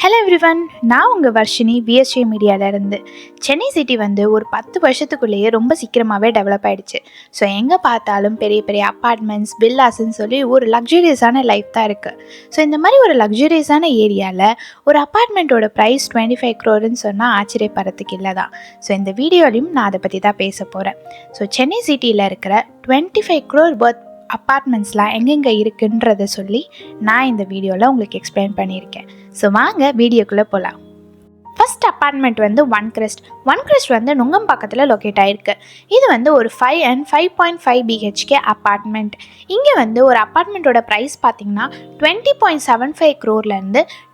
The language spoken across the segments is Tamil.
ஹலோ எவ்ரிவன், நான் உங்கள் வர்ஷினி விஎஸ்ஜே மீடியாவிலேருந்து. சென்னை சிட்டி ஒரு 10 வருஷத்துக்குள்ளேயே ரொம்ப சீக்கிரமாகவே டெவலப் ஆகிடுச்சு. ஸோ எங்கே பார்த்தாலும் பெரிய பெரிய அப்பார்ட்மெண்ட்ஸ், வில்லாஸ்ன்னு சொல்லி ஒரு லக்ஸுரியஸான லைஃப் தான் இருக்குது. ஸோ இந்த மாதிரி ஒரு லக்ஸுரியஸான ஏரியாவில் ஒரு அப்பார்ட்மெண்ட்டோட ப்ரைஸ் 25 crore சொன்னால் ஆச்சரியப்படுறதுக்கு இல்லை தான். ஸோ இந்த வீடியோலையும் நான் அதை பற்றி தான் பேச போகிறேன். ஸோ சென்னை சிட்டியில் இருக்கிற 25 crore worth அப்பார்ட்மெண்ட்ஸ்லாம் எங்கெங்கே இருக்குன்றதை சொல்லி நான் இந்த வீடியோவில் உங்களுக்கு எக்ஸ்பிளைன் பண்ணியிருக்கேன். ஸோ வாங்க வீடியோக்குள்ளே போகலாம். First apartment one crest. நுங்கம்பாக்கத்தில் லொக்கேட் ஆகிருக்கு. இது ஒரு 5 and 5.5 BHK அப்பார்ட்மெண்ட். இங்கே ஒரு அப்பார்ட்மெண்ட்டோட ப்ரைஸ் பார்த்திங்கன்னா 20.75 crore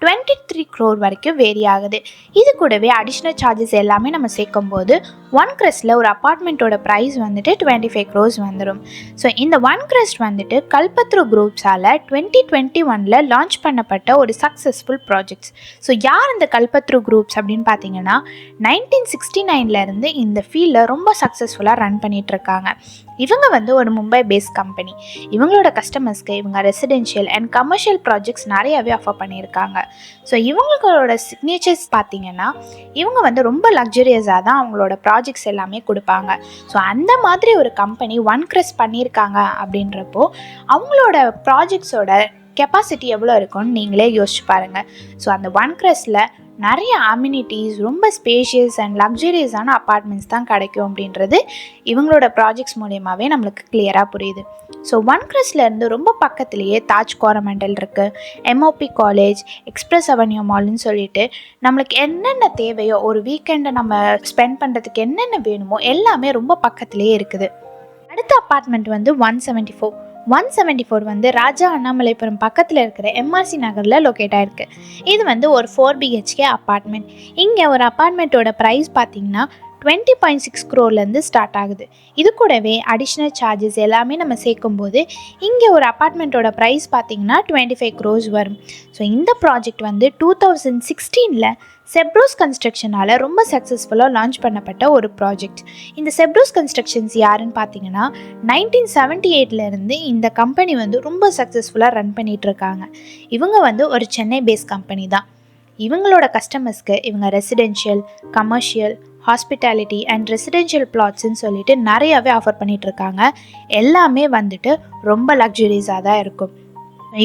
23 crore வரைக்கும் வேரி ஆகுது. இது கூடவே அடிஷ்னல் சார்ஜஸ் எல்லாமே நம்ம சேர்க்கும்போது ஒன் கிரெஸ்ட்டில் ஒரு அப்பார்ட்மெண்ட்டோட ப்ரைஸ் 25 crore வந்துடும். ஸோ இந்த ஒன் கிரெஸ்ட் கல்பத்ரு குரூப்ஸால் 2021 லான்ச் பண்ணப்பட்ட ஒரு சக்ஸஸ்ஃபுல் ப்ராஜெக்ட்ஸ். ஸோ யார் இந்த கல்பத்ரு குரூப்ஸ் அப்படின்னு பார்த்தீங்கன்னா 1969 இந்த ஃபீல்டில் ரொம்ப சக்ஸஸ்ஃபுல்லாக ரன் பண்ணிட்டு இருக்காங்க. இவங்க ஒரு மும்பை பேஸ்ட் கம்பெனி. இவங்களோட கஸ்டமர்ஸ்க்கு இவங்க ரெசிடென்ஷியல் அண்ட் கமர்ஷியல் ப்ராஜெக்ட்ஸ் நிறையாவே ஆஃபர் பண்ணியிருக்காங்க. ஸோ இவங்களோட சிக்னேச்சர்ஸ் பார்த்தீங்கன்னா இவங்க ரொம்ப லக்ஸுரியஸாக தான் அவங்களோட ப்ராஜெக்ட்ஸ் எல்லாமே கொடுப்பாங்க. ஸோ அந்த மாதிரி ஒரு கம்பெனி ஒன் கிரெஸ்ட் பண்ணியிருக்காங்க அப்படின்றப்போ அவங்களோட ப்ராஜெக்ட்ஸோட கெப்பாசிட்டி எவ்வளோ இருக்கும்னு நீங்களே யோசிச்சு பாருங்கள். ஸோ அந்த ஒன் கிரெஸ்ட்டில் நிறைய அம்யூனிட்டிஸ், ரொம்ப ஸ்பேஷியஸ் அண்ட் லக்ஸுரியஸான அப்பார்ட்மெண்ட்ஸ் தான் கிடைக்கும் அப்படின்றது இவங்களோட ப்ராஜெக்ட்ஸ் மூலியமாகவே நம்மளுக்கு கிளியராக புரியுது. ஸோ ஒன் கிரெஸ்ட்லேருந்து ரொம்ப பக்கத்துலேயே தாஜ் கோரமண்டல் இருக்குது, MOP காலேஜ், எக்ஸ்பிரஸ் அவென்யூ மால்னு சொல்லிட்டு நம்மளுக்கு என்னென்ன தேவையோ ஒரு வீக்கெண்டை நம்ம ஸ்பெண்ட் பண்ணுறதுக்கு என்னென்ன வேணுமோ எல்லாமே ரொம்ப பக்கத்துலேயே இருக்குது. அடுத்த அப்பார்ட்மெண்ட் 174 ராஜா அண்ணாமலைபுரம் பக்கத்தில் இருக்கிற MRC நகரில் லொக்கேட் ஆகிருக்கு. இது ஒரு 4 BHK அப்பார்ட்மெண்ட். இங்கே ஒரு அப்பார்ட்மெண்ட்டோட ப்ரைஸ் பார்த்திங்கன்னா 20.6 crore ஸ்டார்ட் ஆகுது. இது கூடவே அடிஷ்னல் சார்ஜஸ் எல்லாமே நம்ம சேர்க்கும்போது இங்கே ஒரு அப்பார்ட்மெண்ட்டோட ப்ரைஸ் பார்த்திங்கன்னா 25 crore வரும். ஸோ இந்த ப்ராஜெக்ட் 2016 செப்ரோஸ் கன்ஸ்ட்ரக்ஷனால் ரொம்ப சக்ஸஸ்ஃபுல்லாக லான்ச் பண்ணப்பட்ட ஒரு ப்ராஜெக்ட். இந்த செப்ரோஸ் கன்ஸ்ட்ரக்ஷன்ஸ் யாருன்னு பார்த்தீங்கன்னா 1978 இந்த கம்பெனி ரொம்ப சக்ஸஸ்ஃபுல்லாக ரன் பண்ணிகிட்ருக்காங்க. இவங்க ஒரு சென்னை பேஸ் கம்பெனி தான். இவங்களோட கஸ்டமர்ஸ்க்கு இவங்க residential, commercial, hospitality and residential பிளாட்ஸ்ன்னு சொல்லிட்டு நிறையாவே ஆஃபர் பண்ணிகிட்ருக்காங்க. எல்லாமே ரொம்ப லக்ஸுரியஸாக தான் இருக்கும்.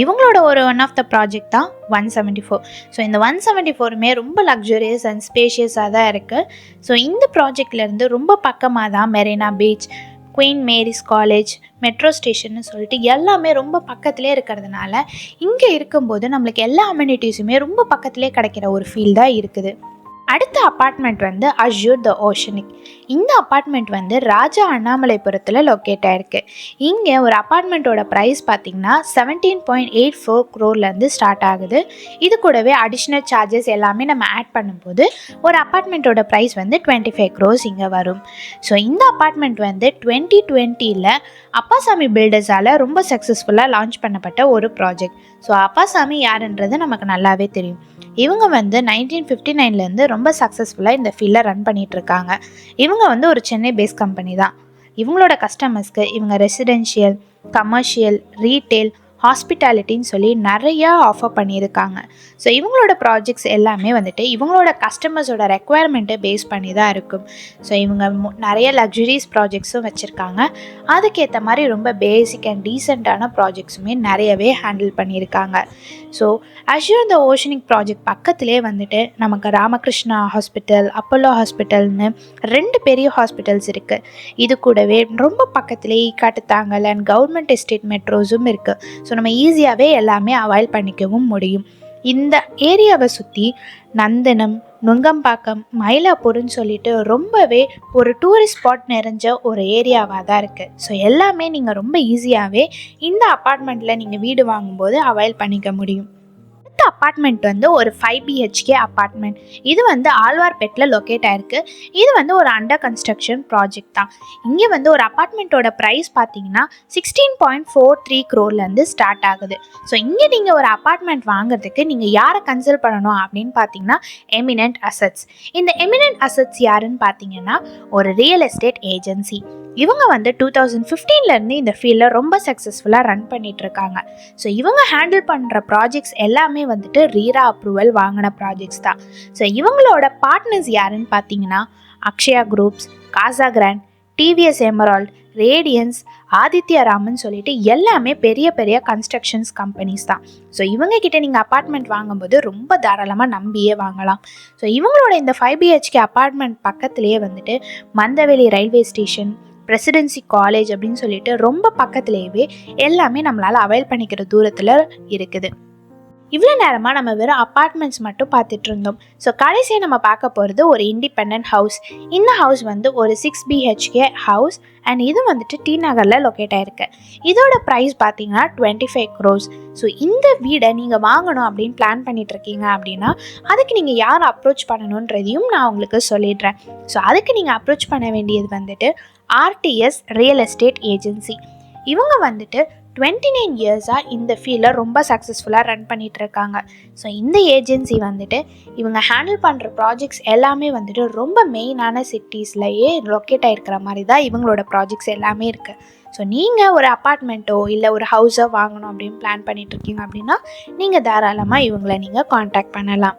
இவங்களோட ஒன் ஆஃப் த ப்ராஜெக்ட் தான் 174. ஸோ இந்த 174 ரொம்ப லக்ஸுரியஸ் அண்ட் ஸ்பேஷியஸாக தான் இருக்குது. ஸோ இந்த ப்ராஜெக்ட்லேருந்து ரொம்ப பக்கமாக தான் Marina beach, Queen Mary's college, metro ஸ்டேஷன்னு சொல்லிட்டு எல்லாமே ரொம்ப பக்கத்துலேயே இருக்கிறதுனால இங்கே இருக்கும்போது நம்மளுக்கு எல்லா அம்யூனிட்டிஸுமே ரொம்ப பக்கத்துலேயே கிடைக்கிற ஒரு ஃபீல் தான் இருக்குது. அடுத்த அப்பார்ட்மெண்ட் அஷ்யூர் த ஓஷனிக். இந்த அப்பார்ட்மெண்ட் ராஜா அண்ணாமலைபுரத்தில் லொக்கேட் ஆகிருக்கு. இங்கே ஒரு அப்பார்ட்மெண்ட்டோட ப்ரைஸ் பார்த்திங்கன்னா 17.84 crore ஸ்டார்ட் ஆகுது. இது கூடவே அடிஷ்னல் சார்ஜஸ் எல்லாமே நம்ம ஆட் பண்ணும்போது ஒரு அப்பார்ட்மெண்ட்டோட ப்ரைஸ் 25 crore இங்கே வரும். ஸோ இந்த அப்பார்ட்மெண்ட் 2020 அப்பாசாமி பில்டர்ஸால் ரொம்ப சக்ஸஸ்ஃபுல்லாக லான்ச் பண்ணப்பட்ட ஒரு ப்ராஜெக்ட். ஸோ அப்பாசாமி யாருன்றது நமக்கு நல்லாவே தெரியும். இவங்க 1959 ரொம்ப சக்ஸஸ்ஃபுல்லாக இந்த ஃபீல்டில் ரன் பண்ணிகிட்ருக்காங்க. இவங்க ஒரு சென்னை பேஸ் கம்பெனி தான். இவங்களோட கஸ்டமர்ஸ்க்கு இவங்க ரெசிடென்ஷியல், கமர்ஷியல், ரீட்டெயில், ஹாஸ்பிட்டாலிட்டின்னு சொல்லி நிறையா ஆஃபர் பண்ணியிருக்காங்க. ஸோ இவங்களோட ப்ராஜெக்ட்ஸ் எல்லாமே இவங்களோட கஸ்டமர்ஸோட ரெக்குவயர்மெண்ட்டை பேஸ் பண்ணி தான் இருக்கும். ஸோ இவங்க நிறைய லக்ஸுரியஸ் ப்ராஜெக்ட்ஸும் வச்சுருக்காங்க. அதுக்கேற்ற மாதிரி ரொம்ப பேசிக் அண்ட் டீசெண்டான ப்ராஜெக்ட்ஸுமே நிறையவே ஹேண்டில் பண்ணியிருக்காங்க. ஸோ அஷ்யூர் த ஓஷனிக் ப்ராஜெக்ட் பக்கத்துலேயே நமக்கு ராமகிருஷ்ணா ஹாஸ்பிட்டல், அப்போலோ ஹாஸ்பிட்டல்னு 2 பெரிய ஹாஸ்பிட்டல்ஸ் இருக்குது. இது கூடவே ரொம்ப பக்கத்துலேயே ஈக்காட்டுத்தாங்கல் அண்ட் கவர்மெண்ட் எஸ்டேட் மெட்ரோஸும் இருக்குது. ஸோ நம்ம ஈஸியாகவே எல்லாமே அவாய்ட் பண்ணிக்கவும் முடியும். இந்த ஏரியாவை சுற்றி நந்தனம், நுங்கம்பாக்கம், மயிலாப்பூர்னு சொல்லிட்டு ரொம்பவே ஒரு டூரிஸ்ட் ஸ்பாட் நிறைஞ்ச ஒரு ஏரியாவாக தான் இருக்குது. ஸோ எல்லாமே நீங்கள் ரொம்ப ஈஸியாகவே இந்த அப்பார்ட்மெண்ட்டில் நீங்கள் வீடு வாங்கும்போது அவாய்ட் பண்ணிக்க முடியும். அப்பார்ட்மெண்ட் ஒரு 5 BHK அப்பார்ட்மெண்ட். இது ஆழ்வார்பேட்டில் லொக்கேட் ஆகிருக்கு. இது ஒரு அண்டர் கன்ஸ்ட்ரக்ஷன் ப்ராஜெக்ட் தான். இங்கே ஒரு அப்பார்ட்மெண்ட்டோட ப்ரைஸ் பார்த்தீங்கன்னா 16.43 crore ஸ்டார்ட் ஆகுது. ஸோ இங்கே நீங்கள் ஒரு அப்பார்ட்மெண்ட் வாங்குறதுக்கு நீங்கள் யாரை கன்சல்ட் பண்ணணும் அப்படின்னு பார்த்தீங்கன்னா எமினன்ட் அசட்ஸ். இந்த எமினன்ட் அசட்ஸ் யாருன்னு பார்த்தீங்கன்னா ஒரு ரியல் எஸ்டேட் ஏஜென்சி. இவங்க வந்து 2015லேருந்து இந்த ஃபீல்டில் ரொம்ப சக்ஸஸ்ஃபுல்லாக ரன் பண்ணிகிட்ருக்காங்க. ஸோ இவங்க ஹேண்டில் பண்ணுற ப்ராஜெக்ட்ஸ் எல்லாமே வந்துட்டு ரீரா அப்ரூவல் வாங்கின ப்ராஜெக்ட்ஸ் தான். ஸோ இவங்களோட பார்ட்னர்ஸ் யாருன்னு பார்த்தீங்கன்னா Akshaya groups, Casa Grand, TVS emerald, radiance, Aditya Raman சொல்லிட்டு எல்லாமே பெரிய பெரிய கன்ஸ்ட்ரக்ஷன்ஸ் கம்பெனிஸ் தான். ஸோ இவங்கக்கிட்ட நீங்கள் அப்பார்ட்மெண்ட் வாங்கும்போது ரொம்ப தாராளமாக நம்பியே வாங்கலாம். ஸோ இவங்களோட இந்த 5 BHK அப்பார்ட்மெண்ட் பக்கத்துலேயே வந்துட்டு Mandaveli railway station, presidency college அப்படின்னு சொல்லிட்டு ரொம்ப பக்கத்துலேயே எல்லாமே நம்மளால் அவைல் பண்ணிக்கிற தூரத்தில் இருக்குது. இவ்வளோ நேரமாக நம்ம வெறும் அப்பார்ட்மெண்ட்ஸ் மட்டும் பார்த்துட்டு இருந்தோம். ஸோ கடைசியாக நம்ம பார்க்க போகிறது ஒரு இண்டிபெண்ட் ஹவுஸ். இந்த ஹவுஸ் வந்து ஒரு 6 BHK ஹவுஸ் அண்ட் இது வந்துட்டு டி நகரில் லொக்கேட் ஆகிருக்கு. இதோட ப்ரைஸ் பார்த்தீங்கன்னா 25 crores. ஸோ இந்த வீடை நீங்கள் வாங்கணும் அப்படின்னு பிளான் பண்ணிகிட்ருக்கீங்க அப்படின்னா அதுக்கு நீங்கள் யார் அப்ரோச் பண்ணணுன்றதையும் நான் உங்களுக்கு சொல்லிடுறேன். ஸோ அதுக்கு நீங்கள் அப்ரோச் பண்ண வேண்டியது வந்துட்டு RTS ரியல் எஸ்டேட் ஏஜென்சி. இவங்க வந்துட்டு 29 இயர்ஸாக இந்த ஃபீல்டில் ரொம்ப சக்ஸஸ்ஃபுல்லாக ரன் பண்ணிகிட்ருக்காங்க. ஸோ இந்த ஏஜென்சி வந்துட்டு இவங்க ஹேண்டில் பண்ணுற ப்ராஜெக்ட்ஸ் எல்லாமே வந்துட்டு ரொம்ப மெயினான சிட்டிஸ்லையே லொக்கேட் ஆகிருக்கிற மாதிரி தான் இவங்களோட ப்ராஜெக்ட்ஸ் எல்லாமே இருக்குது. ஸோ நீங்கள் ஒரு அப்பார்ட்மெண்ட்டோ இல்லை ஒரு ஹவுஸோ வாங்கணும் அப்படின்னு பிளான் பண்ணிகிட்ருக்கீங்க அப்படின்னா நீங்கள் தாராளமாக இவங்களை நீங்கள் காண்டாக்ட் பண்ணலாம்.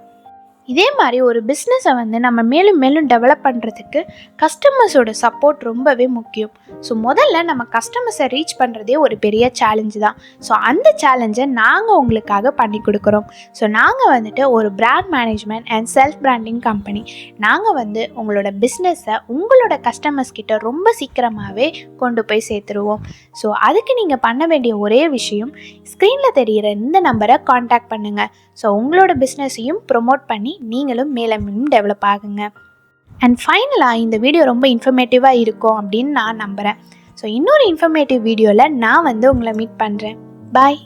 இதே மாதிரி ஒரு பிஸ்னஸை வந்து நம்ம மேலும் மேலும் டெவலப் பண்ணுறதுக்கு கஸ்டமர்ஸோட சப்போர்ட் ரொம்பவே முக்கியம். ஸோ முதல்ல நம்ம கஸ்டமர்ஸை ரீச் பண்ணுறதே ஒரு பெரிய சேலஞ்சு தான். ஸோ அந்த சேலஞ்சை நாங்கள் உங்களுக்காக பண்ணி கொடுக்குறோம். ஸோ நாங்கள் வந்துட்டு ஒரு brand management and self branding company. நாங்கள் வந்து உங்களோட பிஸ்னஸை உங்களோட கஸ்டமர்ஸ் கிட்ட ரொம்ப சீக்கிரமாகவே கொண்டு போய் சேர்த்துருவோம். ஸோ அதுக்கு நீங்கள் பண்ண வேண்டிய ஒரே விஷயம், ஸ்க்ரீனில் தெரிகிற இந்த நம்பரை காண்டாக்ட் பண்ணுங்கள். ஸோ உங்களோட பிஸ்னஸையும் ப்ரொமோட் பண்ணி நீங்களும் மேலும் டெவலப் ஆகுங்க. அண்ட் ஃபைனலாக இந்த வீடியோ ரொம்ப இன்ஃபர்மேட்டிவாக இருக்கும் அப்படின்னு நான் நம்புகிறேன். ஸோ இன்னொரு இன்ஃபர்மேட்டிவ் வீடியோவில் நான் வந்து உங்களை மீட் பண்ணுறேன். பாய்.